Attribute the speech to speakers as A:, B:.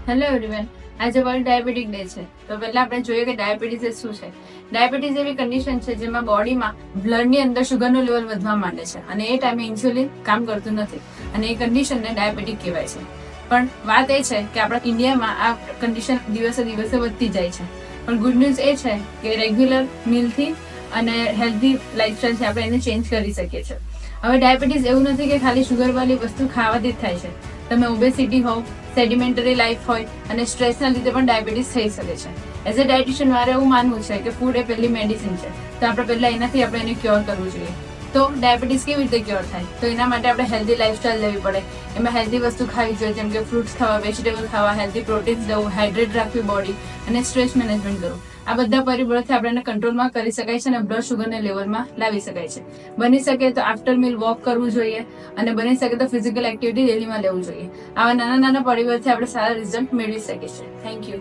A: Hello everyone, આજે world diabetic day છે. તો પહેલા આપણે જોઈએ કે ડાયાબિટીસ એ શું છે. ડાયાબિટીસ એવી કન્ડિશન છે જેમાં બોડીમાં બ્લડની અંદર શુગરનું લેવલ વધવા માંડે છે અને એ ટાઈમે ઇન્સ્યુલિન કામ કરતું નથી અને એ કન્ડિશનને ડાયાબિટીક કહેવાય છે. પણ વાત એ છે કે આપણા ઇન્ડિયામાં આ કન્ડિશન દિવસે દિવસે વધતી જાય છે. પણ ગુડ ન્યૂઝ એ છે કે રેગ્યુલર મીલથી અને હેલ્ધી લાઈફસ્ટાઈલથી આપણે એને ચેન્જ કરી શકીએ છીએ. હવે ડાયાબિટીસ એવું નથી કે ખાલી શુગરવાળી વસ્તુ ખાવાથી જ થાય છે. તમે ઓબેસિટી હોવ, સેડિમેન્ટરી લાઈફ હોય અને સ્ટ્રેસના લીધે પણ ડાયાબિટીસ થઈ શકે છે. એઝ અ ડાયટિશિયન મારે એવું માનવું છે કે ફૂડ એ પહેલી મેડિસિન છે, તો આપણે પહેલાં એનાથી આપણે એને ક્યોર કરવું જોઈએ. તો ડાયાબિટીસ કેવી રીતે ક્યોર થાય? તો એના માટે આપણે હેલ્ધી લાઈફસ્ટાઈલ લેવી પડે. એમાં હેલ્ધી વસ્તુ ખાવી જોઈએ, જેમ કે ફ્રૂટ્સ ખાવા, વેજીટેબલ ખાવા, હેલ્ધી પ્રોટીન્સ લેવું, હાઇડ્રેટ રાખવી બોડી અને સ્ટ્રેસ મેનેજમેન્ટ કરવું. આ બધા પરિબળોથી આપણે એને કંટ્રોલમાં કરી શકાય છે અને બ્લડ શુગરને લેવલમાં લાવી શકાય છે. બની શકે તો આફ્ટર મીલ વોક કરવું જોઈએ અને બની શકે તો ફિઝિકલ એક્ટિવિટી ડેલીમાં લેવું જોઈએ. આવા નાના નાના પરિબળથી આપણે સારા રિઝલ્ટ મેળવી શકીએ છીએ. Thank you.